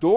2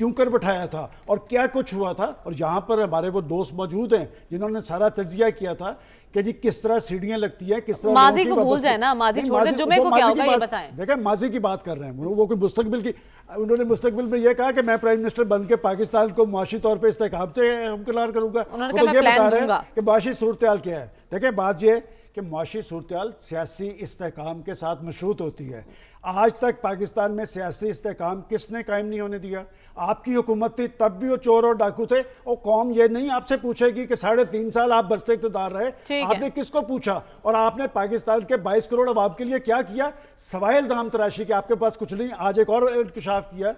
کیوں کر بٹھایا تھا اور کیا کچھ ہوا تھا. اور یہاں پر ہمارے وہ دوست موجود ہیں جنہوں نے سارا تجزیہ کیا تھا کہ جی کس طرح سیڑھیاں لگتی ہیں, کس طرح ماضی کو بھول جائے نا, ماضی چھوڑ دیں, جمعے کو کیا ہوگا یہ بتائیں. دیکھیں ماضی کی بات کر رہے ہیں وہ کوئی مستقبل کی. انہوں نے مستقبل میں یہ کہا کہ میں پرائم منسٹر بن کے پاکستان کو معاشی طور پہ استحکام سے ہمکنار کروں گا. انہوں نے وہ کہا تو میں یہ بتا پلان رہے دوں گا. ہیں کہ معاشی صورتحال کیا ہے. دیکھیں بات یہ کہ معاشی صورتحال سیاسی استحکام کے ساتھ مشروط ہوتی ہے. آج تک پاکستان میں سیاسی استحکام کس نے قائم نہیں ہونے دیا؟ آپ کی حکومت تھی, تب بھی وہ چور اور ڈاکو تھے. اور قوم یہ نہیں آپ سے پوچھے گی کہ 3.5 سال آپ برسر اقتدار رہے, آپ نے کس کو پوچھا اور آپ نے پاکستان کے 22 کروڑ عوام کے لیے کیا کیا؟ سوائے الزام تراشی کے آپ کے پاس کچھ نہیں. آج ایک اور انکشاف کیا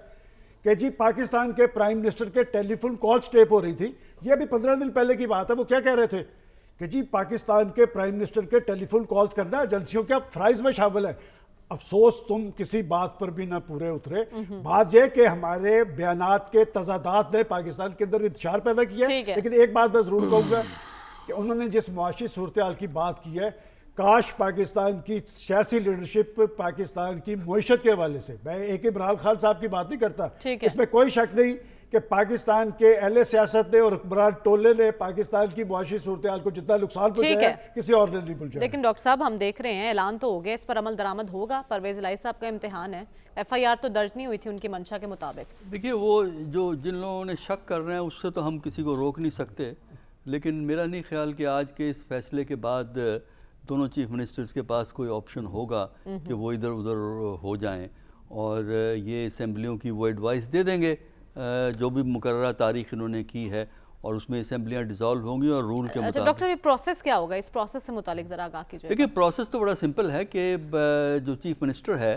کہ جی پاکستان کے پرائم منسٹر کے ٹیلی فون کالز ٹیپ ہو رہی تھی. یہ ابھی 15 دن پہلے کی بات ہے. وہ کیا کہہ رہے تھے کہ جی پاکستان کے پرائم منسٹر کے ٹیلی فون کالز کرنا ایجنسیوں کے فرائض میں شامل ہے. افسوس تم کسی بات پر بھی نہ پورے اترے. بات یہ کہ ہمارے بیانات کے تضادات نے پاکستان کے اندر انتشار پیدا کیا. لیکن ایک بات میں ضرور کہوں گا کہ انہوں نے جس معاشی صورتحال کی بات کی ہے, کاش پاکستان کی سیاسی لیڈرشپ پاکستان کی معیشت کے حوالے سے, میں اے کے عمران خان صاحب کی بات نہیں کرتا, اس میں کوئی شک نہیں کہ پاکستان کے اہل سیاست نے اور حکمران ٹولے نے پاکستان کی معاشی صورتحال کو جتنا نقصان پہنچایا کسی اور نے نہیں پہنچایا. لیکن ڈاکٹر صاحب ہم دیکھ رہے ہیں اعلان تو ہو گیا, اس پر عمل درآمد ہوگا. پرویز الہی صاحب کا امتحان ہے, ایف آئی آر تو درج نہیں ہوئی تھی ان کی منشا کے مطابق. دیکھیے وہ جو جن لوگوں نے شک کر رہے ہیں اس سے تو ہم کسی کو روک نہیں سکتے, لیکن میرا نہیں خیال کہ آج کے اس فیصلے کے بعد دونوں چیف منسٹرز کے پاس کوئی آپشن ہوگا کہ وہ ادھر ادھر ہو جائیں اور یہ اسمبلیوں کی وہ ایڈوائس دے دیں گے جو بھی مقررہ تاریخ انہوں نے کی ہے, اور اس میں اسمبلیاں ڈیزالو ہوں گی اور رول کے مطابق. ڈاکٹر یہ پروسیس کیا ہوگا, اس پروسیس سے متعلق ذرا آگاہ کیجیے. دیکھیے پروسیس تو بڑا سمپل ہے کہ جو چیف منسٹر ہے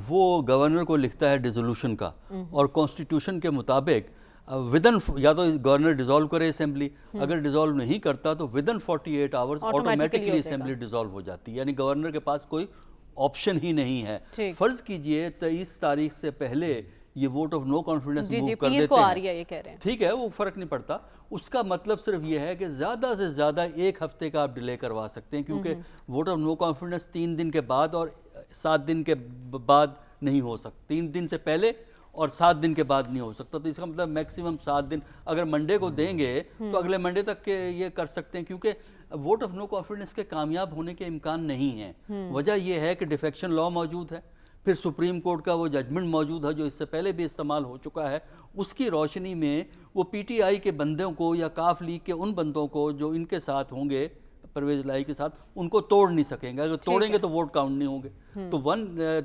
وہ گورنر کو لکھتا ہے ڈیزولوشن کا, اور کانسٹیٹیوشن کے مطابق ودن یا تو گورنر ڈیزالو کرے اسمبلی, اگر ڈیزالو نہیں کرتا تو ودن 48 آورز آٹومیٹکلی اسمبلی ڈیزالو ہو جاتی ہے. یعنی گورنر کے پاس کوئی آپشن ہی نہیں ہے. فرض کیجئے 23 تاریخ سے پہلے یہ vote of no confidence move کر دیتے ہیں, ٹھیک ہے, وہ فرق نہیں پڑتا. اس کا مطلب صرف یہ ہے کہ زیادہ سے زیادہ 1 ہفتے کا آپ ڈیلے کروا سکتے ہیں, کیونکہ ووٹ آف نو کانفیڈنس 3 دن کے بعد اور 7 دن کے بعد نہیں ہو سکتا, 3 دن سے پہلے اور 7 دن کے بعد نہیں ہو سکتا. تو اس کا مطلب میکسیمم 7 دن, اگر منڈے کو دیں گے تو اگلے منڈے تک یہ کر سکتے ہیں, کیونکہ ووٹ آف نو کانفیڈنس کے کامیاب ہونے کے امکان نہیں ہیں. وجہ یہ ہے کہ ڈیفیکشن لا موجود ہے, پھر سپریم کورٹ کا وہ ججمنٹ موجود ہے جو اس سے پہلے بھی استعمال ہو چکا ہے. اس کی روشنی میں وہ پی ٹی آئی کے بندوں کو یا کاف لیگ کے ان بندوں کو جو ان کے ساتھ ہوں گے, پرویز الہی کے ساتھ, ان کو توڑ نہیں سکیں گے. اگر توڑیں گے تو ووٹ کاؤنٹ نہیں ہوں گے.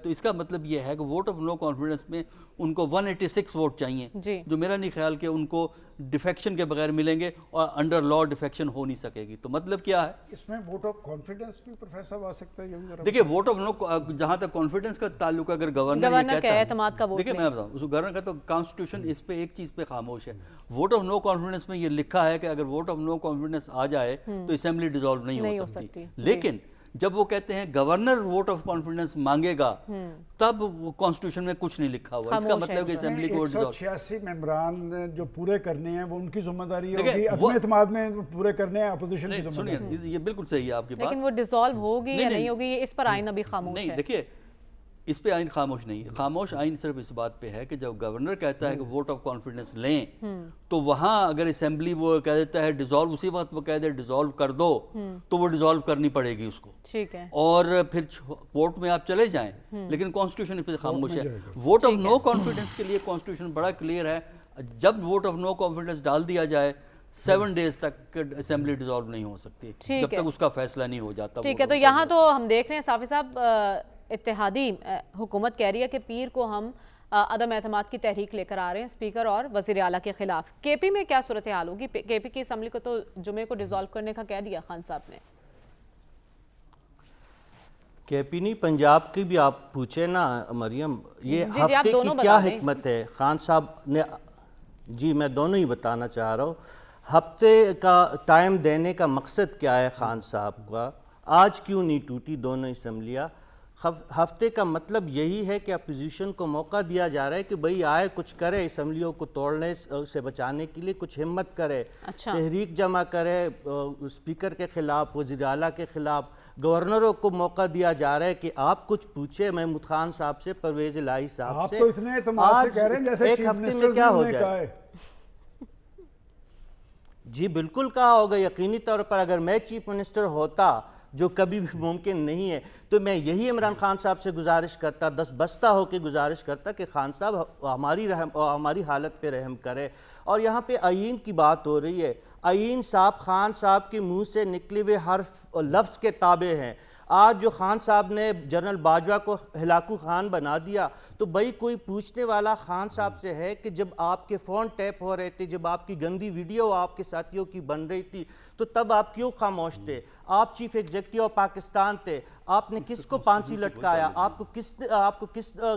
تو اس کا مطلب یہ ہے کہ ووٹ آف نو کانفیڈنس میں ان کو 186 ووٹ چاہیے, جو میرا نہیں خیال کہ ان کو ڈیفیکشن کے بغیر ملیں گے, اور انڈر لا ڈیفیکشن ہو نہیں سکے گی. تو مطلب کیا ہے اس میں ووٹ آف کانفیڈنس بھی پروفیسر صاحب آ سکتا ہے. دیکھیں ووٹ آف نو جہاں تک کانفیڈنس کا تعلق اگر گورنر کے اعتماد کا ووٹ, دیکھیں میں بتاؤں, اس گورنر کا تو کانسٹیٹیوشن اس پہ ایک چیز پہ خاموش ہے. ووٹ آف نو کانفیڈنس میں یہ لکھا ہے کہ اگر ووٹ آف نو کانفیڈنس آ جائے تو اسمبلی ڈیزالو نہیں ہو سکتی. لیکن جب وہ کہتے ہیں گورنر ووٹ آف کانفیڈنس مانگے گا, تب کانسٹیٹیوشن میں کچھ نہیں لکھا ہوا. اس کا مطلب کہ اسمبلی کو 186 ممبران جو پورے کرنے ہیں وہ ان کی ذمہ داری ہے, عدم اعتماد میں پورے کرنے ہیں اپوزیشن کی ذمہ داری. سنیے یہ بالکل صحیح ہے آپ کی بات, لیکن وہ ڈیزالو ہوگی یا نہیں ہوگی اس پر آئین ابھی خاموش ہے. نہیں دیکھیے اس پہ آئین خاموش نہیں ہے. خاموش آئین صرف اس بات پہ ہے کہ جب گورنر کہتا ہے کہ ووٹ آف کانفیڈنس لیں, تو وہاں اگر اسمبلی وہ کہہ دیتا ہے ڈیزالو, اسی وقت وہ کہہ دے ڈیزالو کر دو, تو وہ ڈیزالو کرنی پڑے گی اس کو. ٹھیک ہے, اور پھر کورٹ میں آپ چلے جائیں, لیکن کانسٹیٹیوشن پہ خاموش ہے. ووٹ آف نو کانفیڈنس کے لیے کانسٹیٹیوشن بڑا کلیئر ہے, جب ووٹ آف نو کانفیڈنس ڈال دیا جائے 7 ڈیز تک اسمبلی ڈیزالو نہیں ہو سکتی جب تک اس کا فیصلہ نہیں ہو جاتا. ٹھیک ہے, تو یہاں تو ہم دیکھ رہے ہیں صافی صاحب, اتحادی حکومت کہہ رہی ہے کہ پیر کو ہم عدم اعتماد کی تحریک لے کر آ رہے ہیں اسپیکر اور وزیر اعلیٰ کے خلاف. کے پی میں کیا صورتحال ہوگی؟ کے پی کی اسمبلی کو تو جمعے کو ڈیزالو کرنے کا کہہ دیا خان صاحب نے. کے پی نہیں, پنجاب کی بھی آپ پوچھیں نا مریم, یہ ہفتے کی کیا حکمت ہے خان صاحب نے. جی میں دونوں ہی بتانا چاہ رہا ہوں. ہفتے کا ٹائم دینے کا مقصد کیا ہے خان صاحب کا؟ آج کیوں نہیں ٹوٹی دونوں اسمبلیاں؟ ہفتے کا مطلب یہی ہے کہ اپوزیشن کو موقع دیا جا رہا ہے کہ بھئی آئے کچھ کرے, اسمبلیوں کو توڑنے سے بچانے کے لیے کچھ ہمت کرے, تحریک جمع کرے اسپیکر کے خلاف, وزیر اعلیٰ کے خلاف, گورنروں کو موقع دیا جا رہا ہے کہ آپ کچھ پوچھیں محمود خان صاحب سے, پرویز الہی صاحب آپ سے. تو اتنے اعتماد سے کہہ رہے ہیں جیسے ایک چیف ہفتے منسٹر میں کیا ہو نے کہا جائے. ہے. جی بالکل کہا ہوگا, یقینی طور پر اگر میں چیف منسٹر ہوتا, جو کبھی بھی ممکن نہیں ہے, تو میں یہی عمران خان صاحب سے گزارش کرتا, دست بستہ ہو کے گزارش کرتا کہ خان صاحب ہماری حالت پہ رحم کرے. اور یہاں پہ آئین کی بات ہو رہی ہے, آئین صاحب خان صاحب کے منہ سے نکلے ہوئے حرف لفظ کے تابع ہیں. آج جو خان صاحب نے جنرل باجوہ کو ہلاکو خان بنا دیا, تو بھئی کوئی پوچھنے والا خان صاحب سے ہے کہ جب آپ کے فون ٹیپ ہو رہے تھے, جب آپ کی گندی ویڈیو آپ کے ساتھیوں کی بن رہی تھی, تو تب آپ کیوں خاموش تھے؟ آپ چیف ایگزیکٹو آف پاکستان تھے, آپ نے کس کو پھانسی لٹکایا, آپ کو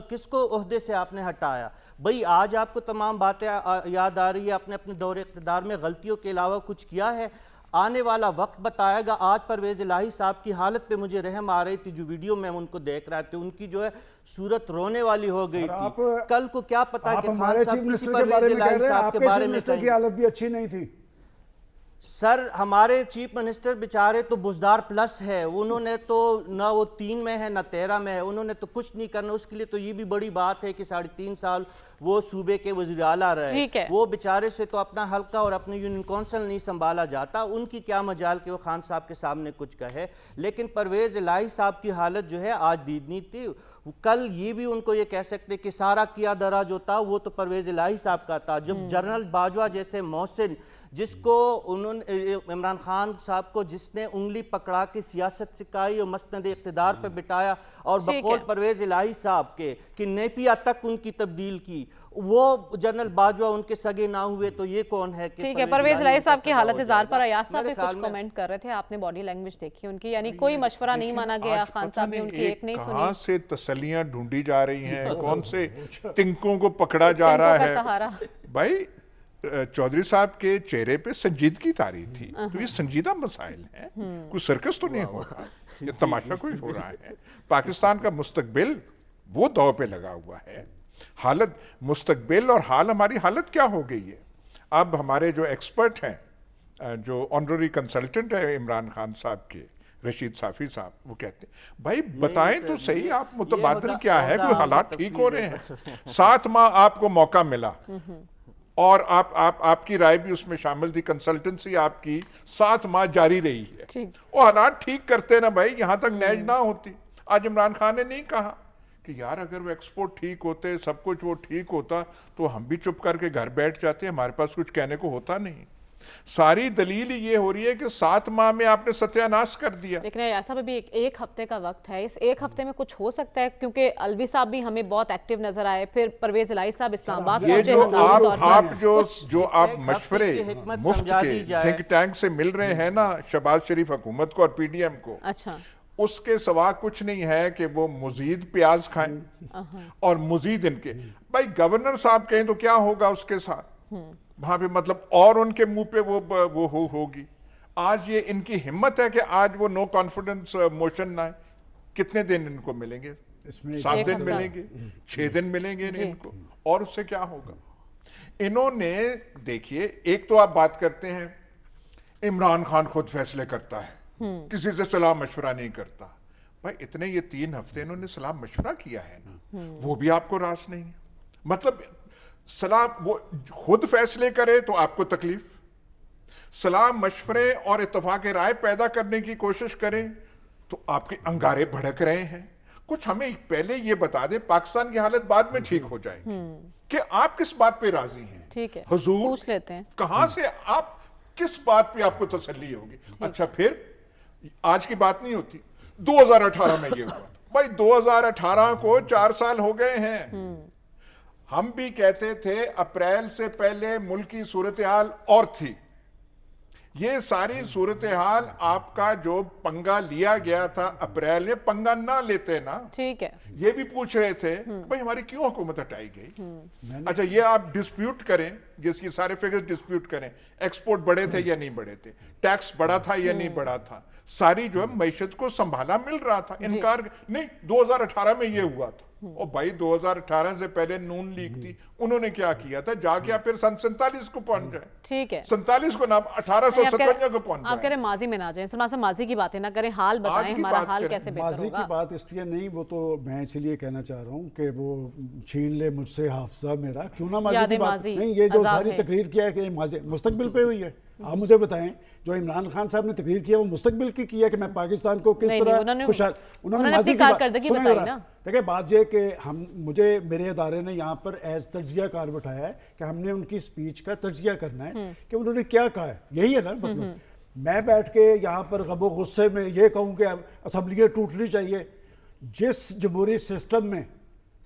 کس کو عہدے سے آپ نے ہٹایا؟ بھئی آج آپ کو تمام باتیں یاد آ رہی ہے, آپ نے اپنے دور اقتدار میں غلطیوں کے علاوہ کچھ کیا ہے؟ آنے والا وقت بتائے گا. آج پرویز الہی صاحب کی حالت پہ مجھے رحم آ رہی تھی, جو ویڈیو میں ان کو دیکھ رہا تھا, ان کی جو ہے صورت رونے والی ہو گئی تھی. کل کو کیا پتا کہ خان صاحب کسی پرویز الہی صاحب کے بارے میں کی حالت بھی اچھی نہیں تھی. سر ہمارے چیف منسٹر بیچارے تو بزدار پلس ہے, انہوں نے تو نہ وہ 3 میں ہے نہ 13 میں ہے, انہوں نے تو کچھ نہیں کرنا. اس کے لیے تو یہ بھی بڑی بات ہے کہ 3.5 سال وہ صوبے کے وزیر اعلیٰ رہے. وہ بیچارے سے تو اپنا حلقہ اور اپنے یونین کونسل نہیں سنبھالا جاتا. ان کی کیا مجال کہ وہ خان صاحب کے سامنے کچھ کہے. لیکن پرویز الہی صاحب کی حالت جو ہے آج دیدنی تھی. کل یہ بھی ان کو یہ کہہ سکتے کہ سارا کیا درا جو تھا وہ تو پرویز الہی صاحب کا تھا. جب جنرل باجوہ جیسے محسن, جس کو انہوں نے عمران خان صاحب کو جس نے انگلی پکڑا کے سیاست سکھائی اور مسند اقتدار پہ بٹھایا, اور بقول پرویز الہی صاحب کے کہ نیپیا تک ان کی تبدیل کی, وہ جنرل باجوہ ان کے سگے نہ ہوئے, تو یہ کون ہے کہ ٹھیک ہے. پرویز الہی صاحب کی حالت زار پر ایاز صاحب بھی کچھ کومنٹ کر رہے تھے, آپ نے باڈی لینگویج دیکھی ان کی, یعنی کوئی مشورہ نہیں مانا گیا, خان صاحب نے ان کی ایک نہیں سنی. کہاں سے تسلیاں ڈھونڈی جا رہی ہیں, کون سے تنکوں کو پکڑا جا رہا ہے. بھائی چودھری صاحب کے چہرے پہ سنجیدگی تاری تھی, تو یہ سنجیدہ مسائل ہیں, کوئی سرکس تو نہیں ہو رہا, یہ تماشا کوئی ہو رہا ہے. پاکستان کا مستقبل وہ دو پہ لگا ہوا ہے. حالت مستقبل اور حال, ہماری حالت کیا ہو گئی ہے. اب ہمارے جو ایکسپرٹ ہیں, جو آنرری کنسلٹنٹ ہے عمران خان صاحب کے, رشید صافی صاحب, وہ کہتے ہیں بھائی بتائیں تو صحیح آپ متبادل کیا ہے, کوئی حالات ٹھیک ہو رہے ہیں. 7 ماہ آپ کو موقع ملا, اور آپ کی رائے بھی اس میں شامل تھی, کنسلٹنسی آپ کی 7 ماہ جاری رہی ہے. وہ حالات ٹھیک کرتے نا بھائی, یہاں تک نیج نہ ہوتی. آج عمران خان نے نہیں کہا کہ یار اگر وہ ایکسپورٹ ٹھیک ہوتے, سب کچھ وہ ٹھیک ہوتا, تو ہم بھی چپ کر کے گھر بیٹھ جاتے, ہمارے پاس کچھ کہنے کو ہوتا نہیں. ساری دلیل یہ ہو رہی ہے کہ 7 ماہ میں آپ نے ستیہ ناش کر دیا. لیکن ایسا بھی ایک ہفتے کا وقت ہے, اس ایک ہفتے میں کچھ ہو سکتا ہے, کیونکہ الوی صاحب بھی ہمیں بہت ایکٹیو نظر آئے, پھر پرویز الہی صاحب اسلام آباد پہنچے. جو آپ مشورے مفت کے تھنک ٹینک سے مل رہے ہیں نا شہباز شریف حکومت کو اور پی ڈی ایم کو, اچھا اس کے سوا کچھ نہیں ہے کہ وہ مزید پیاز کھائیں اور مزید ان کے. بھائی گورنر صاحب کہیں تو کیا ہوگا اس کے ساتھ وہاں پہ, مطلب اور ان کے منہ پہ وہ ہوگی. آج یہ ان کی ہمت ہے کہ آج وہ نو کانفیڈنس موشن نہ ہے. کتنے دن ان کو ملیں گے؟ 7 دن ملیں گے, 6 دن ملیں گے ان کو, اور اس سے کیا ہوگا. انہوں نے دیکھیے, ایک تو آپ بات کرتے ہیں عمران خان خود فیصلے کرتا ہے, کسی سے صلاح مشورہ نہیں کرتا. بھائی اتنے یہ 3 ہفتے انہوں نے صلاح مشورہ کیا ہے نا, وہ بھی آپ کو راس نہیں ہے. مطلب صلاح وہ خود فیصلے کرے تو آپ کو تکلیف, صلاح مشورے اور اتفاق رائے پیدا کرنے کی کوشش کریں تو آپ کے انگارے بھڑک رہے ہیں. کچھ ہمیں پہلے یہ بتا دیں, پاکستان کی حالت بعد میں ٹھیک ہو جائے گی, کہ آپ کس بات پہ راضی ہیں. ٹھیک ہے, حضور پوچھ لیتے ہیں کہاں سے, آپ کس بات پہ آپ کو تسلی ہوگی. اچھا پھر آج کی بات نہیں ہوتی, 2018 میں یہ ہوا. بھائی 2018 کو 4 سال ہو گئے ہیں. ہم بھی کہتے تھے اپریل سے پہلے ملک کی صورتحال اور تھی. یہ ساری صورتحال آپ کا جو پنگا لیا گیا تھا اپریل میں, پنگا نہ لیتے نا. ٹھیک ہے, یہ بھی پوچھ رہے تھے بھائی ہماری کیوں حکومت ہٹائی گئی. اچھا یہ آپ ڈسپیوٹ کریں, جس کی سارے فگرز ڈسپیوٹ کریں, ایکسپورٹ بڑھے تھے یا نہیں بڑھے تھے, ٹیکس بڑھا تھا یا نہیں بڑھا تھا, ساری جو ہے معیشت کو سنبھالا مل رہا تھا. انکار نہیں, 2018 میں یہ ہوا تھا. اور بھائی 2018 سے پہلے نون لیگ تھی, انہوں نے کیا کیا تھا, جا کے آپ پھر سن 47 کو پہنچ جائیں. ٹھیک ہے, 47 کو نہ 1857 کو پہنچ آپ کہہ رہے ہیں ماضی میں نہ جائیں. سلمان صاحب ماضی کی باتیں نہ کریں, حال بتائیں, ہمارا حال کیسے بہتر ماضی ہوگا. کی بات اس لیے نہیں, وہ تو میں اسی لیے کہنا چاہ رہا ہوں کہ وہ چھین لے مجھ سے حافظہ میرا, کیوں نہ ماضی کی بات نہیں. یہ جو ساری تقریر کیا ہے کہ ماضی مستقبل پہ ہوئی ہے, آپ مجھے بتائیں جو عمران خان صاحب نے تقریر کیا وہ مستقبل کی کیا کہ میں پاکستان کو کس طرح خوشحال, انہوں نے ماضی کی کارکردگی بتائی نا. دیکھیں بات یہ کہ مجھے میرے ادارے نے یہاں پر ایز تجزیہ کار بٹھایا ہے کہ ہم نے ان کی سپیچ کا تجزیہ کرنا ہے کہ انہوں نے کیا کہا ہے, یہی ہے نا مطلب. میں بیٹھ کے یہاں پر غم و غصے میں یہ کہوں کہ اسمبلیاں ٹوٹنی چاہیے, جس جمہوری سسٹم میں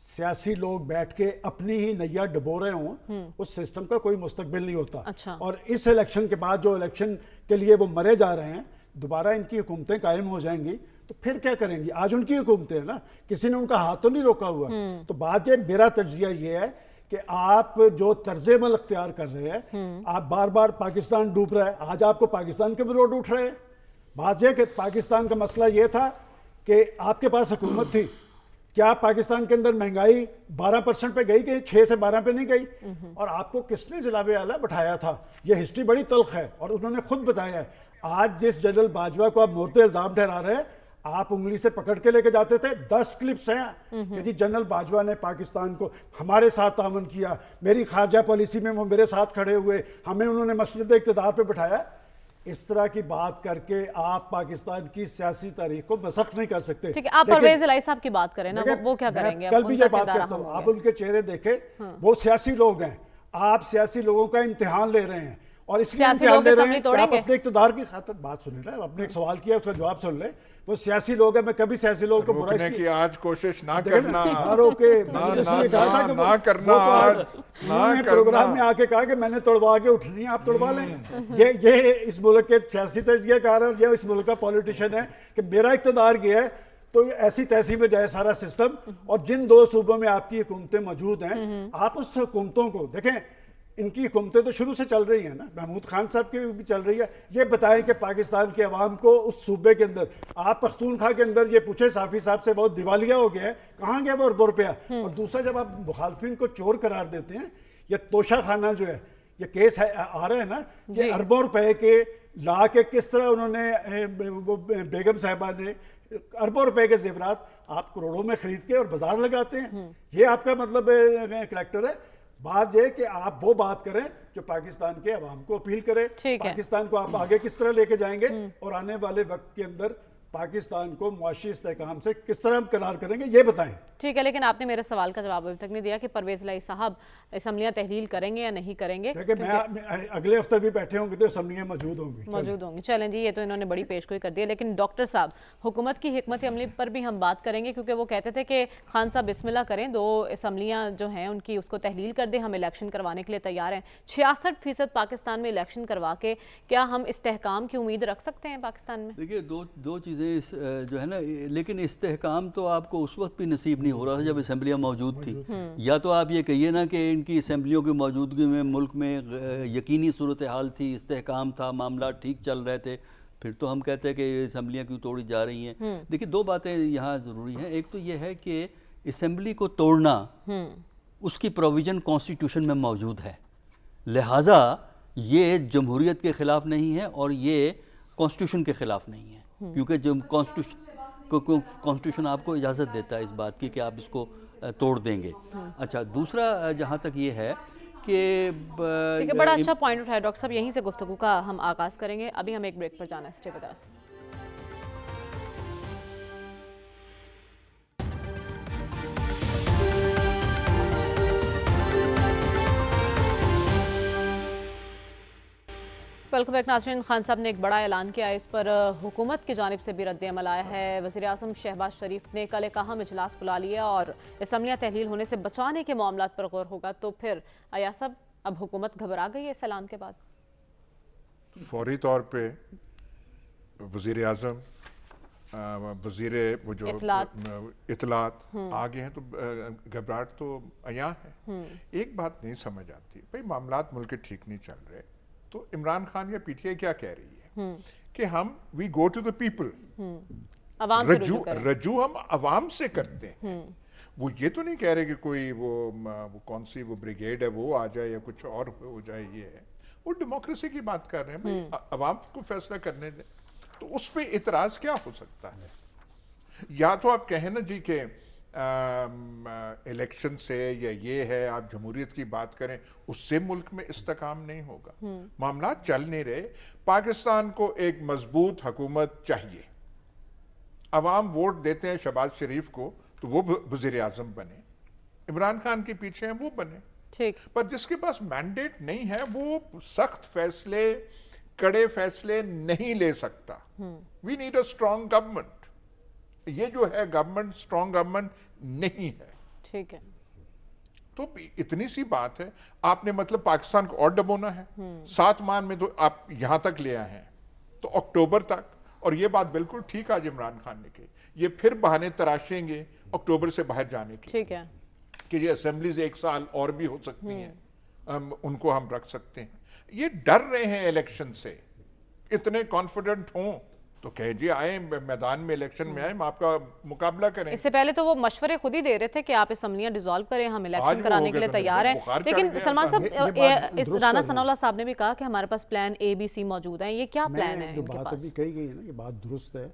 سیاسی لوگ بیٹھ کے اپنی ہی نیا ڈبو رہے ہوں, اس سسٹم کا کوئی مستقبل نہیں ہوتا. اور اس الیکشن کے بعد جو الیکشن کے لیے وہ مرے جا رہے ہیں, دوبارہ ان کی حکومتیں قائم ہو جائیں گی تو پھر کیا کریں گی. آج ان کی حکومتیں ہیں نا, کسی نے ان کا ہاتھ تو نہیں روکا ہوا. تو بات یہ, میرا تجزیہ یہ ہے کہ آپ جو طرز عمل اختیار کر رہے ہیں, آپ بار بار پاکستان ڈوب رہا ہے, آج آپ کو پاکستان کے بھی روڈ اٹھ رہے ہیں. بات یہ کہ پاکستان کا مسئلہ یہ تھا کہ آپ کے پاس حکومت تھی, کیا پاکستان کے اندر مہنگائی 12% پہ گئی کہ 6 سے 12 پہ نہیں گئی, اور آپ کو کس نے جناب اعلیٰ بٹھایا تھا. یہ ہسٹری بڑی تلخ ہے اور انہوں نے خود بتایا ہے. آج جس جنرل باجوہ کو آپ مورد الزام ٹھہرا رہے ہیں, آپ انگلی سے پکڑ کے لے کے جاتے تھے. 10 کلپس ہیں کہ جی جنرل باجوہ نے پاکستان کو ہمارے ساتھ تعاون کیا, میری خارجہ پالیسی میں وہ میرے ساتھ کھڑے ہوئے, ہمیں انہوں نے مسند اقتدار پہ بٹھایا. اس طرح کی بات کر کے آپ پاکستان کی سیاسی تاریخ کو مسخ نہیں کر سکتے. ٹھیک ہے, آپ پرویز الہی صاحب کی بات کریں نا, وہ کیا کریں گے. کل بھی یہ بات کرتا ہوں, آپ ان کے چہرے دیکھیں, وہ سیاسی لوگ ہیں, آپ سیاسی لوگوں کا امتحان لے رہے ہیں, اور اس لیے امتحان لے رہے ہیں کہ آپ اپنے اقتدار کی خاطر بات سن لیں, آپ نے ایک سوال کیا اس کا جواب سن لیں. وہ سیاسی لوگ ہیں, میں کبھی سیاسی لوگوں کو برا کی آج کوشش نہ کرنا, پروگرام میں آ کے کہا کہ میں نے توڑوا کے اٹھنی ہے, آپ توڑوا لیں. یہ اس ملک کے سیاسی تجزیہ کار ہے, یہ اس ملک کا پولیٹیشین ہے کہ میرا اقتدار کیا ہے تو ایسی تہذیب میں جائے سارا سسٹم. اور جن 2 صوبوں میں آپ کی حکومتیں موجود ہیں, آپ اس حکومتوں کو دیکھیں, ان کی حکومتیں تو شروع سے چل رہی ہیں نا, محمود خان صاحب کی بھی چل رہی ہے. یہ بتائیں کہ پاکستان کے عوام کو اس صوبے کے اندر, آپ پختونخوا کے اندر یہ پوچھے صافی صاحب سے, بہت دیوالیہ ہو گیا ہے, کہاں گیا وہ اربوں روپیہ. اور دوسرا, جب آپ مخالفین کو چور قرار دیتے ہیں, یہ توشہ خانہ جو ہے, یہ کیس آ رہا ہے نا, یہ اربوں روپے کے لا کے کس طرح انہوں نے, بیگم صاحبہ نے اربوں روپے کے زیورات آپ کروڑوں میں خرید کے اور بازار لگاتے ہیں. یہ آپ کا مطلب کریکٹر ہے. بات یہ کہ آپ وہ بات کریں جو پاکستان کے عوام کو اپیل کرے, پاکستان کو آپ آگے کس طرح لے کے جائیں گے, اور آنے والے وقت کے اندر پاکستان کو معاشی استحکام سے کس طرح ہم کنار کریں گے, یہ بتائیں. ٹھیک ہے, لیکن آپ نے میرے سوال کا جواب ابھی تک نہیں دیا کہ پرویز الہی صاحب اسمبلیاں تحلیل کریں گے یا نہیں کریں گے. دیکھیں, میں اگلے ہفتے بھی بیٹھے ہوں گے تو اسمبلیاں موجود ہوں گی. چلیں جی, یہ تو انہوں نے بڑی پیشگوئی کر دی. لیکن ڈاکٹر صاحب, حکومت کی حکمت عملی پر بھی ہم بات کریں گے, کیونکہ وہ کہتے تھے کہ خان صاحب بسم اللہ کریں, 2 اسمبلیاں جو ہیں ان کی اس کو تحلیل کر دیں, ہم الیکشن کروانے کے لیے تیار ہیں. 66% پاکستان میں الیکشن کروا کے کیا ہم استحکام کی امید رکھ سکتے ہیں پاکستان میں؟ دیکھیے, دو چیزیں جو ہے نا, لیکن استحکام تو آپ کو اس وقت بھی نصیب نہیں ہو رہا تھا جب اسمبلیاں موجود تھی. یا تو آپ یہ کہیے نا کہ ان کی اسمبلیوں کی موجودگی میں ملک میں یقینی صورتحال تھی, استحکام تھا, معاملات ٹھیک چل رہے تھے, پھر تو ہم کہتے ہیں کہ یہ اسمبلیاں کیوں توڑی جا رہی ہیں. دیکھیے, 2 باتیں یہاں ضروری ہیں. ایک تو یہ ہے کہ اسمبلی کو توڑنا, اس کی پروویژن کانسٹیٹیوشن میں موجود ہے, لہٰذا یہ جمہوریت کے خلاف نہیں ہے اور یہ کانسٹیٹیوشن کے خلاف نہیں ہے, کیونکہ جب کانسٹیٹیوشن آپ کو اجازت دیتا ہے اس بات کی کہ آپ اس کو توڑ دیں گے. اچھا, دوسرا جہاں تک یہ ہے کہ بڑا اچھا پوائنٹ اٹھایا ڈاکٹر صاحب, یہیں سے گفتگو کا ہم آغاز کریں گے. ابھی ہم ایک بریک پر جانا ہے, stay with us. Welcome back ناظرین. خان صاحب نے ایک بڑا اعلان کیا ہے, اس پر حکومت کی جانب سے بھی رد عمل آیا ہے. وزیر اعظم شہباز شریف نے کل ایک اہم اجلاس بلا لیا اور اسمبلیاں تحلیل ہونے سے بچانے کے معاملات پر غور ہوگا. تو پھر ایاز صاحب, اب حکومت گھبرا گئی ہے اس اعلان کے بعد؟ فوری طور پہ وزیر اعظم, وزیر وہ جو اطلاعات آگے ہیں, تو گھبراہٹ تو عیاں ہے. ایک بات نہیں سمجھ آتی, بھئی معاملات ملک کے ٹھیک نہیں چل رہے, تو عمران خان یا پی ٹی آئی کیا کہہ رہی ہے کہ ہم وی گو ٹو دا پیپل, رجوع ہم عوام سے کرتے ہیں. وہ یہ تو نہیں کہہ رہے کہ کوئی وہ کون سی وہ بریگیڈ ہے وہ آ جائے یا کچھ اور ہو جائے، یہ ہے وہ ڈیموکریسی کی بات کر رہے ہیں بھائی، عوام کو فیصلہ کرنے دیں، تو اس پہ اعتراض کیا ہو سکتا ہے؟ یا تو آپ کہیں نا جی کہ الیکشن سے یا یہ ہے آپ جمہوریت کی بات کریں، اس سے ملک میں استحکام نہیں ہوگا، معاملات چل نہیں رہے۔ پاکستان کو ایک مضبوط حکومت چاہیے، عوام ووٹ دیتے ہیں شہباز شریف کو تو وہ وزیر اعظم بنے، عمران خان کے پیچھے ہیں وہ بنے، ٹھیک، پر جس کے پاس مینڈیٹ نہیں ہے وہ سخت فیصلے، کڑے فیصلے نہیں لے سکتا۔ We need a strong government, یہ جو ہے گورنمنٹ اسٹرانگ گورنمنٹ نہیں ہے۔ ٹھیک ہے، تو اتنی سی بات ہے، آپ نے مطلب پاکستان کو اور ڈبونا ہے، 7 ماہ میں تو آپ یہاں تک لے آئے ہیں، تو اکتوبر تک، اور یہ بات بالکل ٹھیک آج عمران خان نے کی، یہ پھر بہانے تراشیں گے اکتوبر سے باہر جانے کی، ٹھیک ہے، کہ یہ اسمبلیز 1 سال اور بھی ہو سکتی ہیں، ان کو ہم رکھ سکتے ہیں۔ یہ ڈر رہے ہیں الیکشن سے، اتنے کانفیڈنٹ ہوں تو کہہ جی آئیں میدان میں، الیکشن میں آئیں، ہم آپ کا مقابلہ کریں۔ اس سے پہلے تو وہ مشورے خود ہی دے رہے تھے کہ آپ اسمبلیاں ڈیزالو کریں، ہم الیکشن کرانے کے لیے تیار ہیں، لیکن سلمان صاحب، رانا ثناء اللہ صاحب نے بھی کہا کہ ہمارے پاس پلان اے بی سی موجود ہیں، یہ کیا پلان ہے جو ان کے بات پاس؟ ابھی کہی گئی ہے نا، یہ بات درست ہے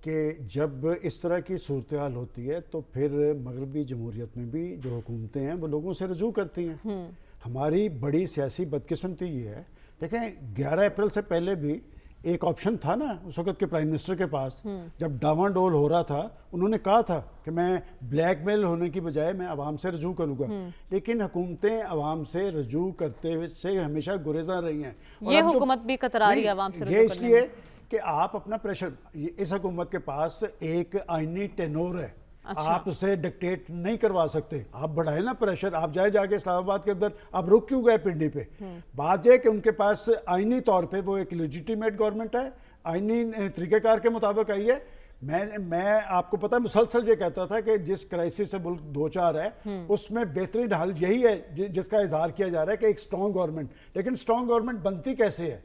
کہ جب اس طرح کی صورتحال ہوتی ہے تو پھر مغربی جمہوریت میں بھی جو حکومتیں ہیں وہ لوگوں سے رجوع کرتی ہیں۔ ہماری بڑی سیاسی بدقسمتی یہ ہے، دیکھیں 11 اپریل سے پہلے بھی ایک آپشن تھا نا اس وقت کے پرائم منسٹر کے پاس، جب ڈاواں ڈول ہو رہا تھا انہوں نے کہا تھا کہ میں بلیک میل ہونے کی بجائے میں عوام سے رجوع کروں گا، لیکن حکومتیں عوام سے رجوع کرتے سے ہمیشہ گریزاں رہی ہیں۔ یہ حکومت بھی کترا رہی ہے عوام سے رجوع کرنے میں، یہ اس لیے کہ آپ اپنا پریشر، اس حکومت کے پاس ایک آئینی ٹینور ہے، آپ اسے ڈکٹیٹ نہیں کروا سکتے، آپ بڑھائیں نا پریشر، آپ جا کے اسلام آباد کے اندر آپ رک کیوں گئے پنڈی پہ؟ بات یہ کہ ان کے پاس آئینی طور پہ وہ ایک لیجیٹیمیٹ گورنمنٹ ہے، آئینی طریقہ کار کے مطابق آئی ہے۔ میں آپ کو پتا مسلسل یہ کہتا تھا کہ جس کرائسس سے ملک دوچار ہے اس میں بہترین حل یہی ہے جس کا اظہار کیا جا رہا ہے کہ ایک اسٹرانگ گورنمنٹ، لیکن اسٹرانگ گورنمنٹ بنتی کیسے ہے؟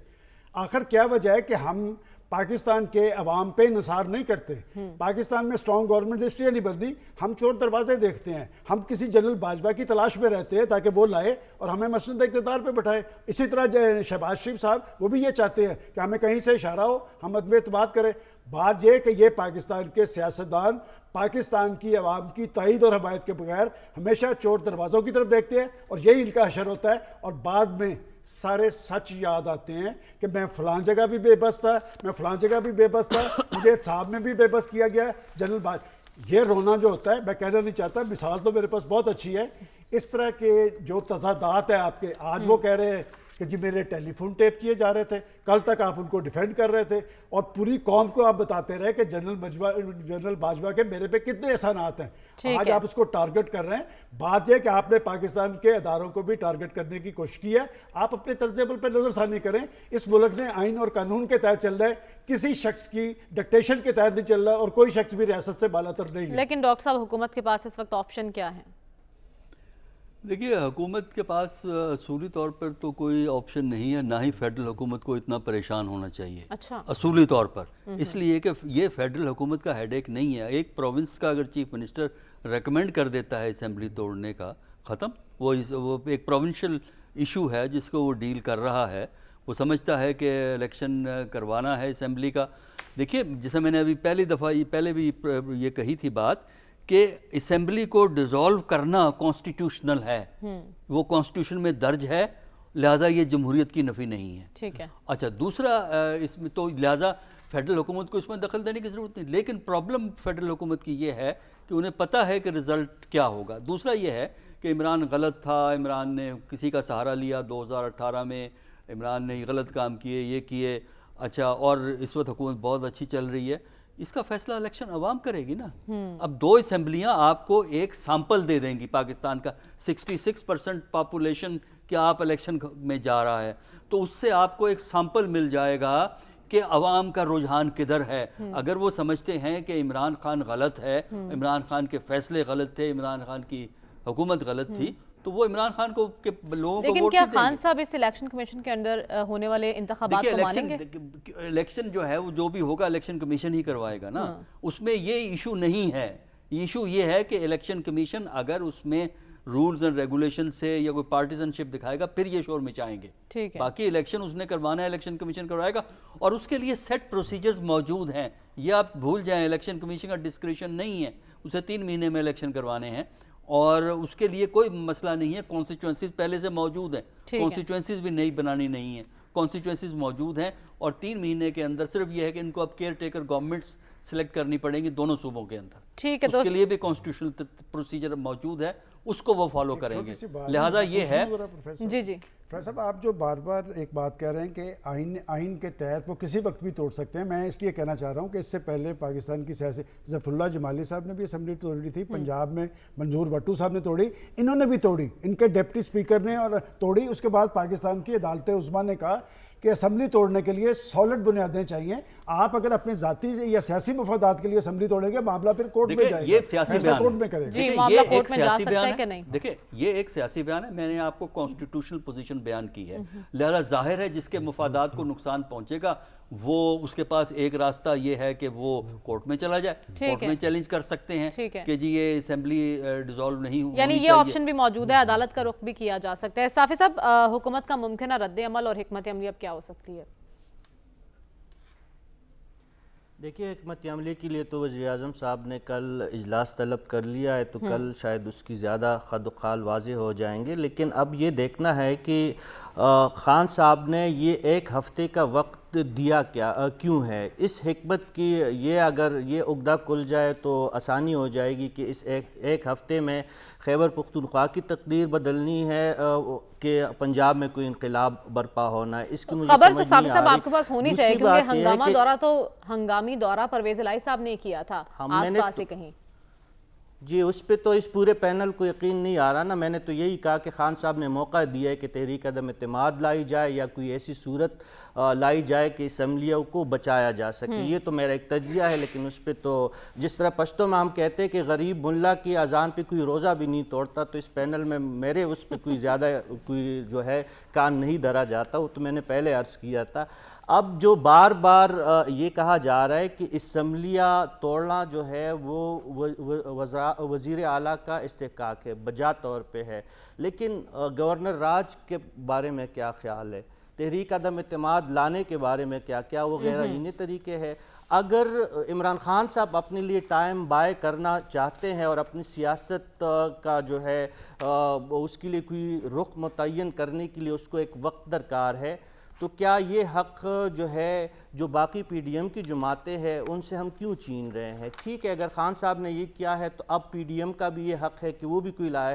آخر کیا وجہ ہے کہ ہم پاکستان کے عوام پہ انحصار نہیں کرتے؟ پاکستان میں اسٹرانگ گورنمنٹ اس لیے نہیں بنتی، ہم چور دروازے دیکھتے ہیں، ہم کسی جنرل باجوہ کی تلاش میں رہتے ہیں تاکہ وہ لائے اور ہمیں مسند اقتدار پہ بٹھائے۔ اسی طرح شہباز شریف صاحب وہ بھی یہ چاہتے ہیں کہ ہمیں کہیں سے اشارہ ہو، ہم عدم اعتماد کریں۔ بات یہ کہ یہ پاکستان کے سیاستدان پاکستان کی عوام کی تائید اور حمایت کے بغیر ہمیشہ چور دروازوں کی طرف دیکھتے ہیں، اور یہی ان کا حشر ہوتا ہے، اور بعد میں سارے سچ یاد آتے ہیں کہ میں فلاں جگہ بھی بے بس تھا، میں فلاں جگہ بھی بے بس تھا، مجھے صاحب میں بھی بے بس کیا گیا ہے، جنرل باج۔ یہ رونا جو ہوتا ہے، میں کہنا نہیں چاہتا، مثال تو میرے پاس بہت اچھی ہے، اس طرح کے جو تضادات ہیں آپ کے، آج وہ کہہ رہے ہیں کہ جی میرے ٹیلی فون ٹیپ کیے جا رہے تھے، کل تک آپ ان کو ڈیفینڈ کر رہے تھے، اور پوری قوم کو آپ بتاتے رہے کہ جنرل باجوہ کے میرے پہ کتنے احسانات ہیں، آج آپ اس کو ٹارگٹ کر رہے ہیں۔ بات یہ کہ آپ نے پاکستان کے اداروں کو بھی ٹارگٹ کرنے کی کوشش کی ہے، آپ اپنے طرز عمل پہ نظر ثانی کریں۔ اس ملک نے آئین اور قانون کے تحت چل رہا ہے، کسی شخص کی ڈکٹیشن کے تحت نہیں چل رہا، اور کوئی شخص بھی ریاست سے بالا تر نہیں ہے۔ لیکن ڈاکٹر صاحب حکومت کے پاس اس وقت آپشن کیا ہے؟ دیکھیے حکومت کے پاس اصولی طور پر تو کوئی آپشن نہیں ہے، نہ ہی فیڈرل حکومت کو اتنا پریشان ہونا چاہیے اچھا، اصولی طور پر، اس لیے کہ یہ فیڈرل حکومت کا ہیڈ ایک نہیں ہے۔ ایک پروونس کا اگر چیف منسٹر ریکمینڈ کر دیتا ہے اسمبلی توڑنے کا، ختم، وہ ایک پروونشل ایشو ہے جس کو وہ ڈیل کر رہا ہے، وہ سمجھتا ہے کہ الیکشن کروانا ہے اسمبلی کا۔ دیکھیے جیسے میں نے ابھی پہلے بھی یہ کہی تھی بات کہ اسمبلی کو ڈیزالو کرنا کانسٹیٹیوشنل ہے، وہ کانسٹیٹیوشن میں درج ہے، لہٰذا یہ جمہوریت کی نفی نہیں ہے۔ ٹھیک ہے، اچھا دوسرا اس میں تو لہٰذا فیڈرل حکومت کو اس میں دخل دینے کی ضرورت نہیں، لیکن پرابلم فیڈرل حکومت کی یہ ہے کہ انہیں پتہ ہے کہ رزلٹ کیا ہوگا۔ دوسرا یہ ہے کہ عمران غلط تھا، عمران نے کسی کا سہارا لیا 2018 میں، عمران نے غلط کام کیے، یہ کیے، اچھا، اور اس وقت حکومت بہت اچھی چل رہی ہے، اس کا فیصلہ الیکشن عوام کرے گی نا۔ اب 2 اسمبلیاں آپ کو ایک سامپل دے دیں گی پاکستان کا، 66% پاپولیشن کیا آپ الیکشن میں جا رہا ہے، تو اس سے آپ کو ایک سامپل مل جائے گا کہ عوام کا رجحان کدھر ہے۔ اگر وہ سمجھتے ہیں کہ عمران خان غلط ہے، عمران خان کے فیصلے غلط تھے، عمران خان کی حکومت غلط تھی، تو وہ عمران خان کو کہ لوگوں کو لیکن کیا خان صاحب اس الیکشن کمیشن کے اندر ہونے والے انتخابات کو مانیں گے؟ الیکشن جو ہے وہ جو بھی ہوگا الیکشن کمیشن ہی کروائے گا نا، اس میں یہ ایشو نہیں ہے ایشو یہ ہے کہ الیکشن کمیشن اگر اس میں رولز اینڈ ریگولیشن سے یا کوئی پارٹیزن شپ دکھائے گا پھر یہ شور مچائیں گے. ٹھیک ہے. باقی الیکشن اس نے کروانا ہے, الیکشن کمیشن کروائے گا, اور اس کے لیے سیٹ پروسیجرز موجود ہیں. یہ آپ بھول جائیں, الیکشن کمیشن کا ڈسکریشن نہیں ہے, اسے 3 مہینے میں الیکشن کروانے ہیں اور اس کے لیے کوئی مسئلہ نہیں ہے. کانسٹیچوئنسیز پہلے سے موجود ہیں, کانسٹیچوئنسیز بھی نئی بنانی نہیں ہیں, کانسٹیچوئنسیز موجود ہیں, اور 3 مہینے کے اندر صرف یہ ہے کہ ان کو اب کیئر ٹیکر گورنمنٹس سلیکٹ کرنی پڑیں گی دونوں صوبوں کے اندر. ٹھیک ہے, اس کے لیے بھی کانسٹیٹیوشنل پروسیجر موجود ہے, اس کو وہ فالو کریں گے. لہٰذا یہ ہے. جی جی پروفیسر صاحب, آپ جو بار بار ایک بات کہہ رہے ہیں کہ آئین کے تحت وہ کسی وقت بھی توڑ سکتے ہیں, میں اس لیے کہنا چاہ رہا ہوں کہ اس سے پہلے پاکستان کی سیاسی ظفر اللہ جمالی صاحب نے بھی اسمبلی توڑی تھی, پنجاب میں منظور وٹو صاحب نے توڑی, انہوں نے بھی توڑی, ان کے ڈپٹی اسپیکر نے اور توڑی. اس کے بعد پاکستان کی عدالت عظمیٰ نے کہا کہ اسمبلی توڑنے کے لیے سالڈ بنیادیں چاہیے. آپ اگر اپنے ذاتی یا سیاسی مفادات کے لیے اسمبلی توڑیں گے, معاملہ پھر کورٹ میں جائے گا, یہ سیاسی بیان کورٹ میں کرے گا. معاملہ کورٹ میں جا سکتا ہے کہ نہیں. دیکھیں یہ ایک سیاسی بیان ہے, میں نے آپ کو کانسٹیٹیوشنل پوزیشن بیان کی ہے. لہذا ظاہر ہے جس کے مفادات کو نقصان پہنچے گا وہ اس کے پاس ایک راستہ یہ ہے کہ وہ کورٹ میں چلا جائے, کورٹ میں چیلنج کر سکتے ہیں کہ جی یہ اسمبلی ڈیزالو نہیں ہونی یعنی یہ آپشن بھی موجود ہے, عدالت کا رخ بھی کیا جا سکتا ہے. صافی صاحب, حکومت کا ممکنہ رد عمل اور حکمت عملی اب کیا ہو سکتی ہے؟ دیکھیے, حکمت عملی کے لیے تو وزیر اعظم صاحب نے کل اجلاس طلب کر لیا ہے, تو کل شاید اس کی زیادہ خد و خال واضح ہو جائیں گے. لیکن اب یہ دیکھنا ہے کہ خان صاحب نے یہ 1 ہفتے کا وقت دیا کیوں ہے. اس حکمت کی یہ اگر یہ عقدہ کھل جائے تو آسانی ہو جائے گی کہ اس ایک ہفتے میں خیبر پختونخوا کی تقدیر بدلنی ہے کہ پنجاب میں کوئی انقلاب برپا ہونا ہے. اس کی مجھے خبر سمجھ تو صاحب نہیں آ رہی. آپ کے پاس ہونی چاہیے, کیونکہ ہنگامی دورہ پرویز الہی صاحب نے کیا تھا آس پاس سے کہیں. جی, اس پہ تو اس پورے پینل کو یقین نہیں آ رہا نا. میں نے تو یہی کہا کہ خان صاحب نے موقع دیا ہے کہ تحریک عدم اعتماد لائی جائے یا کوئی ایسی صورت لائی جائے کہ اسمبلیوں کو بچایا جا سکے. یہ تو میرا ایک تجزیہ ہے, لیکن اس پہ تو جس طرح پشتو میں ہم کہتے ہیں کہ غریب ملا کی اذان پہ کوئی روزہ بھی نہیں توڑتا, تو اس پینل میں میرے اس پہ کوئی زیادہ کوئی جو ہے کان نہیں دھرا جاتا. وہ تو میں نے پہلے عرض کیا تھا. اب جو بار بار یہ کہا جا رہا ہے کہ اسمبلیاں توڑنا جو ہے وہ وزیر اعلیٰ کا استحقاق ہے, بجا طور پہ ہے, لیکن گورنر راج کے بارے میں کیا خیال ہے, تحریک عدم اعتماد لانے کے بارے میں کیا وہ غیر آئینی طریقے ہے. اگر عمران خان صاحب اپنے لیے ٹائم بائے کرنا چاہتے ہیں اور اپنی سیاست کا جو ہے اس کے لیے کوئی رخ متعین کرنے کے لیے اس کو ایک وقت درکار ہے, تو کیا یہ حق جو ہے جو باقی پی ڈی ایم کی جماعتیں ہیں ان سے ہم کیوں چھین رہے ہیں؟ ٹھیک ہے, اگر خان صاحب نے یہ کیا ہے تو اب پی ڈی ایم کا بھی یہ حق ہے کہ وہ بھی کوئی لائے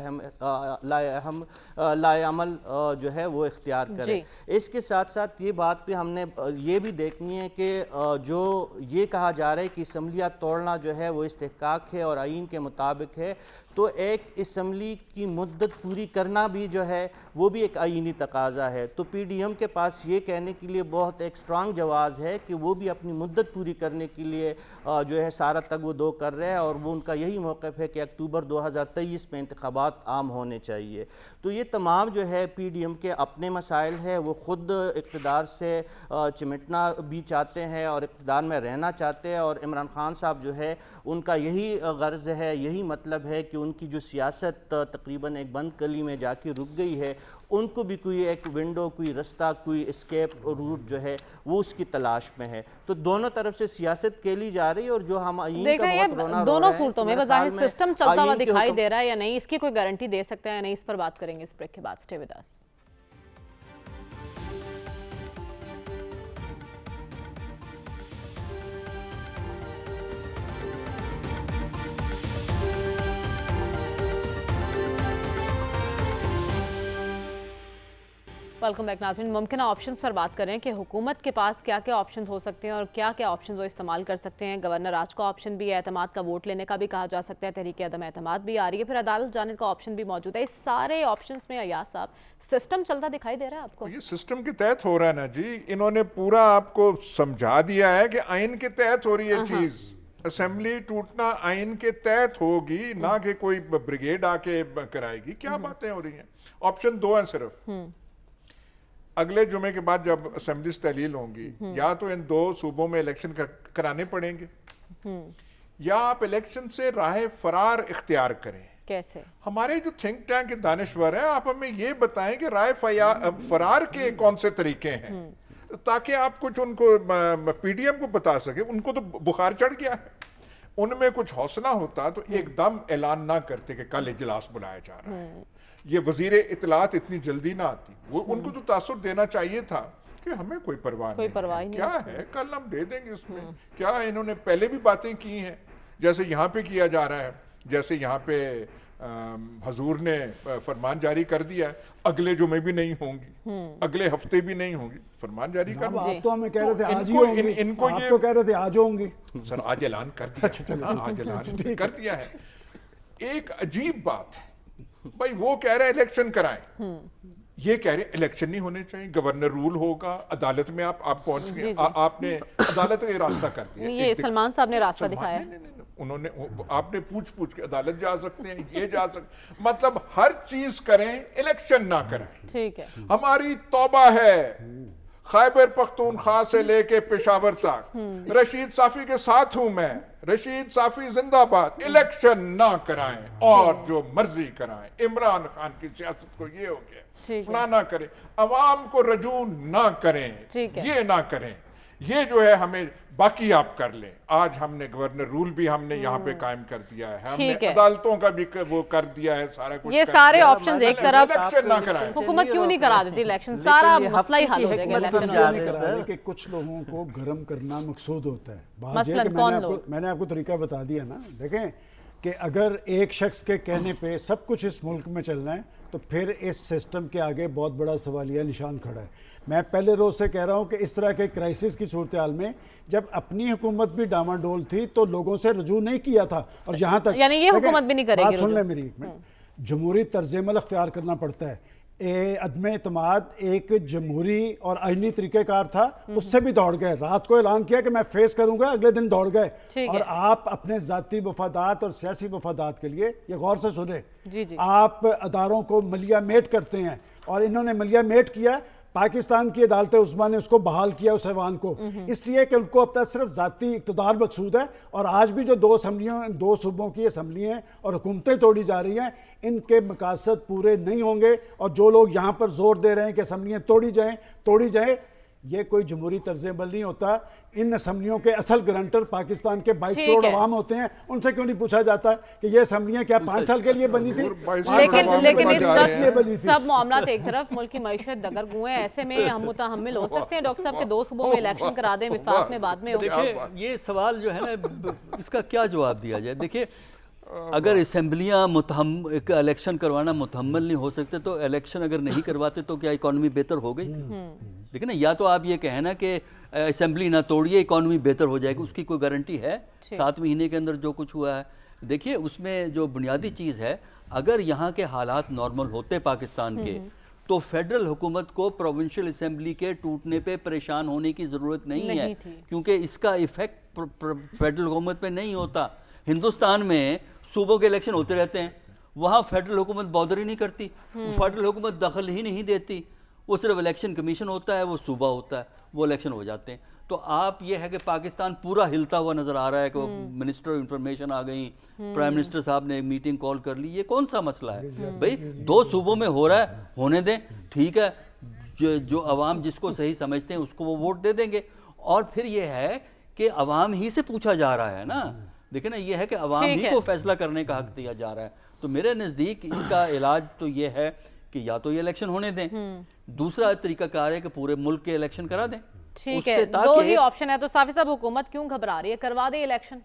عمل جو ہے وہ اختیار کرے. اس کے ساتھ ساتھ یہ بات پہ ہم نے یہ بھی دیکھنی ہے کہ جو یہ کہا جا رہا ہے کہ اسمبلیاں توڑنا جو ہے وہ استحقاق ہے اور آئین کے مطابق ہے, تو ایک اسمبلی کی مدت پوری کرنا بھی جو ہے وہ بھی ایک آئینی تقاضا ہے. تو پی ڈی ایم کے پاس یہ کہنے کے لیے بہت ایک سٹرانگ جواز ہے کہ وہ بھی اپنی مدت پوری کرنے کے لیے جو ہے سارا تگ و دو کر رہے ہیں, اور وہ ان کا یہی موقف ہے کہ اکتوبر 2023 میں انتخابات عام ہونے چاہیے. تو یہ تمام جو ہے پی ڈی ایم کے اپنے مسائل ہیں, وہ خود اقتدار سے چمٹنا بھی چاہتے ہیں اور اقتدار میں رہنا چاہتے ہیں, اور عمران خان صاحب جو ہے ان کا یہی غرض ہے, یہی مطلب ہے کہ ان کی جو سیاست تقریباً ایک بند کلی میں جا کے رک گئی ہے, ان کو بھی کوئی ایک ونڈو, کوئی رستہ, کوئی اسکیپ روٹ جو ہے وہ اس کی تلاش میں ہے. تو دونوں طرف سے سیاست کھیلی جا رہی ہے, اور جو ہم آئین کا بہت رونا رو رہے ہیں دونوں صورتوں میں بظاہر سسٹم چلتا ہوا دکھائی دے رہا ہے یا نہیں, اس کی کوئی گارنٹی دے سکتا ہے یا نہیں, اس پر بات کریں گے اس بریک کے بعد. Stay with us. Welcome back ناظرین. ممکنہ آپشنز پر بات کریں کہ حکومت کے پاس کیا کیا آپشنز ہو سکتے ہیں اور کیا کیا آپشنز وہ استعمال کر سکتے ہیں. گورنر راج کا آپشن بھی ہے, اعتماد کا ووٹ لینے کا بھی کہا جا سکتا ہے, تحریک عدم اعتماد بھی آ رہی ہے, پھر عدالت جانے کا آپشن بھی موجود ہے. اس سارے آپشنز میں ایاز صاحب سسٹم چلتا دکھائی دے رہا ہے آپ کو؟ یہ سسٹم کے تحت ہو رہا ہے نا جی, انہوں نے پورا آپ کو سمجھا دیا ہے کہ آئین کے تحت ہو رہی ہے چیز. اسمبلی ٹوٹنا آئین کے تحت ہوگی, نہ کہ کوئی بریگیڈ آ کے کرائے گی. کیا باتیں ہو رہی ہیں؟ آپشن 2 ہیں صرف. اگلے جمعے کے بعد جب اسمبلیز تحلیل ہوں گی, یا تو ان 2 صوبوں میں الیکشن کرانے پڑیں گے, یا آپ الیکشن سے راہ فرار اختیار کریں. کیسے؟ ہمارے جو تھنک ٹینک کے دانشور ہیں آپ ہمیں یہ بتائیں کہ راہ فرار کے کون سے طریقے ہیں تاکہ آپ کچھ ان کو پی ڈی ایم کو بتا سکیں. ان کو تو بخار چڑھ گیا ہے. ان میں کچھ حوصلہ ہوتا تو ایک دم اعلان نہ کرتے کہ کل اجلاس بلایا جا رہا ہے. یہ وزیر اطلاعات اتنی جلدی نہ آتی. وہ ان کو تو تاثر دینا چاہیے تھا کہ ہمیں کوئی پرواہ نہیں, کیا ہے کل ہم دے دیں گے. اس میں کیا انہوں نے پہلے بھی باتیں کی ہیں جیسے یہاں پہ کیا جا رہا ہے. جیسے یہاں پہ حضور نے فرمان جاری کر دیا ہے اگلے جمعے بھی نہیں ہوں گی, اگلے ہفتے بھی نہیں ہوں گی. فرمان جاری کر دیا. آپ تو ہمیں کہہ رہے تھے آج ہی ہوں گی, ان کو آپ تو کہہ رہے تھے آج ہوں گی. سر آج اعلان کر دیا, آج اعلان کر دیا ہے. ایک عجیب بات ہے بھائی, وہ کہہ رہے الیکشن کرائیں, یہ کہہ رہے الیکشن نہیں ہونے چاہیے, گورنر رول ہوگا, عدالت میں آپ پہنچ گئے, آپ نے عدالت کا راستہ کر دیا. یہ سلمان صاحب نے راستہ دکھایا. انہوں نے آپ نے پوچھ کے عدالت جا سکتے ہیں, یہ جا سکتے, مطلب ہر چیز کریں, الیکشن نہ کریں. ٹھیک ہے. ہماری توبہ ہے خیبر پختونخوا سے لے کے پشاور تک, رشید صافی کے ساتھ ہوں میں, رشید صافی زندہ باد. الیکشن نہ کرائیں اور جو مرضی کرائیں. عمران خان کی سیاست کو یہ ہو گیا, فلانا کریں, عوام کو رجوع نہ کریں, یہ نہ کریں. یہ جو ہے ہمیں باقی آپ کر لیں. آج ہم نے گورنر رول بھی ہم نے یہاں پہ قائم کر دیا ہے, ہم نے عدالتوں کا بھی وہ کر دیا ہے, سارا کچھ. یہ سارے آپشنز ایک طرف, حکومت کیوں نہیں کرا دیتی الیکشن؟ سارا مسئلہ ہی حل ہو جائے گا الیکشن. کہ کچھ لوگوں کو گرم کرنا مقصود ہوتا ہے. مثلاً کون لوگ؟ میں نے آپ کو طریقہ بتا دیا نا. دیکھیں کہ اگر ایک شخص کے کہنے پہ سب کچھ اس ملک میں چلنا ہے تو پھر اس سسٹم کے آگے بہت بڑا سوالیہ نشان کھڑا ہے. میں پہلے روز سے کہہ رہا ہوں کہ اس طرح کے کرائسس کی صورتحال میں جب اپنی حکومت بھی ڈاماڈول تھی تو لوگوں سے رجوع نہیں کیا تھا, اور یہاں تک یعنی یہ حکومت بھی نہیں کرے گی. بات سن لیں میری ایک منٹ. جمہوری طرز عمل اختیار کرنا پڑتا ہے. عدم اعتماد ایک جمہوری اور آئینی طریقہ کار تھا, اس سے بھی دوڑ گئے. رات کو اعلان کیا کہ میں فیس کروں گا, اگلے دن دوڑ گئے. اور آپ اپنے ذاتی مفادات اور سیاسی مفادات کے لیے, یہ غور سے سنیں, آپ اداروں کو ملیہ میٹ کرتے ہیں, اور انہوں نے ملیہ میٹ کیا. پاکستان کی عدالت عظمیٰ نے اس کو بحال کیا اس ایوان کو, اس لیے کہ ان کو اپنا صرف ذاتی اقتدار مقصود ہے. اور آج بھی جو دو صوبوں کی اسمبلیاں اور حکومتیں توڑی جا رہی ہیں, ان کے مقاصد پورے نہیں ہوں گے. اور جو لوگ یہاں پر زور دے رہے ہیں کہ اسمبلیاں توڑی جائیں, یہ کوئی جمہوری طرز عمل نہیں ہوتا. ان اسمبلیوں کے اصل گرانٹر پاکستان کے 22 کروڑ عوام ہوتے ہیں. ان سے کیوں نہیں پوچھا جاتا کہ یہ اسمبلیاں کیا 5 سال کے لیے بنی تھی؟ لیکن اس سب معاملات ایک طرف, ملک کی معیشت دگرگوں ہے, ایسے میں ہم متحمل ہو سکتے ہیں ڈاکٹر صاحب کہ 2 صوبوں میں الیکشن کرا دیں, وفاق میں بعد میں ہو. دیکھیں یہ سوال جو ہے نا, اس کا کیا جواب دیا جائے. دیکھیں اگر اسمبلیاں الیکشن کروانا متحمل نہیں ہو سکتے تو الیکشن اگر نہیں کرواتے تو کیا اکانومی بہتر ہو گئی؟ دیکھیں نا, یا تو آپ یہ کہیں نا کہ اسمبلی نہ توڑیے اکانومی بہتر ہو جائے گی, اس کی کوئی گارنٹی ہے؟ 7 مہینے کے اندر جو کچھ ہوا ہے, دیکھیے اس میں جو بنیادی چیز ہے, اگر یہاں کے حالات نارمل ہوتے پاکستان کے تو فیڈرل حکومت کو پروونشل اسمبلی کے ٹوٹنے پہ پریشان ہونے کی ضرورت نہیں ہے, کیونکہ اس کا ایفیکٹ فیڈرل حکومت پہ نہیں ہوتا. ہندوستان میں صوبوں کے الیکشن ہوتے رہتے ہیں, وہاں فیڈرل حکومت بادر ہی نہیں کرتی, فیڈرل حکومت دخل ہی نہیں دیتی. وہ صرف الیکشن کمیشن ہوتا ہے, وہ صوبہ ہوتا ہے, وہ الیکشن ہو جاتے ہیں. تو آپ یہ ہے کہ پاکستان پورا ہلتا ہوا نظر آ رہا ہے کہ منسٹر انفارمیشن آ گئیں, پرائم منسٹر صاحب نے ایک میٹنگ کال کر لی. یہ کون سا مسئلہ ہے بھئی؟ 2 صوبوں میں ہو رہا ہے, ہونے دیں, ٹھیک ہے. جو عوام جس کو صحیح سمجھتے ہیں اس کو وہ ووٹ دے دیں گے. اور پھر یہ ہے کہ عوام ہی سے پوچھا جا رہا ہے نا. دیکھیں نا, یہ ہے کہ عوام ہی کو فیصلہ کرنے کا حق دیا جا رہا ہے. تو میرے نزدیک اس کا علاج تو یہ ہے کہ یا تو یہ الیکشن ہونے دیں, دوسرا طریقہ کار ہے کہ پورے ملک کے الیکشن کرا دیں. ٹھیک ہے, 2 ہی آپشن ہے. تو صافی صاحب حکومت کیوں گھبرا رہی ہے؟ کروا دے الیکشن.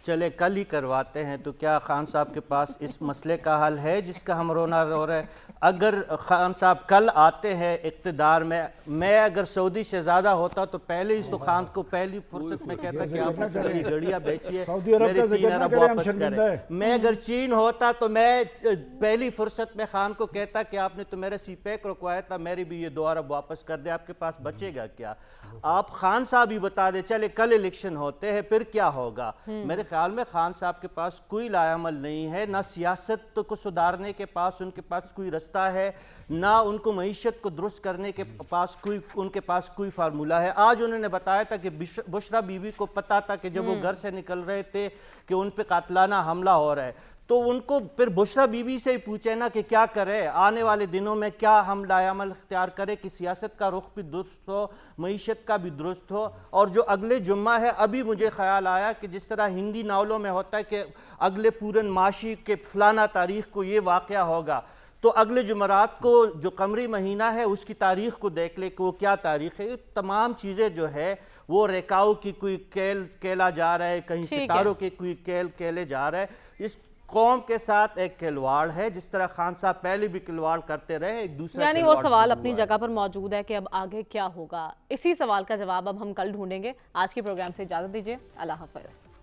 چلے کل ہی کرواتے ہیں. تو کیا خان صاحب کے پاس اس مسئلے کا حل ہے جس کا ہم رونا رو رہے ہیں؟ اگر خان صاحب کل آتے ہیں اقتدار میں اگر سعودی شہزادہ ہوتا تو پہلے ہی تو خان کو پہلی فرصت میں کہتا کہ آپ اپنی گڑیاں بیچیے, میرے 3 ارب واپس کریں. میں اگر چین ہوتا تو میں پہلی فرصت میں خان کو کہتا کہ آپ نے تو میرے سی پیک رکوایا تھا, میری بھی یہ 2 ارب واپس کر دے. آپ کے پاس بچے گا کیا؟ آپ خان صاحب ہی بتا دیں. چلے کل الیکشن ہوتے ہیں, پھر کیا ہوگا؟ میرے خیال میں خان صاحب کے پاس کوئی لائے عمل نہیں ہے، نہ سیاست کو سدھارنے کے پاس ان کے پاس کوئی رستہ ہے، نہ ان کو معیشت کو درست کرنے کے پاس کوئی فارمولہ ہے۔ آج انہوں نے بتایا تھا کہ بشرا بی بی کو پتا تھا کہ جب وہ گھر سے نکل رہے تھے کہ ان پہ قاتلانہ حملہ ہو رہا ہے، تو ان کو پھر بشرا بی بی سے ہی پوچھے نا کہ کیا کرے، آنے والے دنوں میں کیا ہم لائے عمل اختیار کرے کہ سیاست کا رخ بھی درست ہو، معیشت کا بھی درست ہو۔ اور جو اگلے جمعہ ہے، ابھی مجھے خیال آیا کہ جس طرح ہندی ناولوں میں ہوتا ہے کہ اگلے پورن ماشی کے فلانا تاریخ کو یہ واقعہ ہوگا، تو اگلے جمعرات کو جو قمری مہینہ ہے اس کی تاریخ کو دیکھ لے کہ وہ کیا تاریخ ہے۔ یہ تمام چیزیں جو ہے وہ ریکاؤ کی کوئی کیل کیلا جا رہا ہے، کہیں ستاروں کے کوئی کیل کیلے جا رہا ہے۔ اس قوم کے ساتھ ایک کھلواڑ ہے، جس طرح خان صاحب پہلے بھی کھلواڑ کرتے رہے، ایک دوسرا یعنی وہ سوال اپنی جگہ پر موجود ہے کہ اب آگے کیا ہوگا، اسی سوال کا جواب اب ہم کل ڈھونڈیں گے۔ آج کے پروگرام سے اجازت دیجیے، اللہ حافظ۔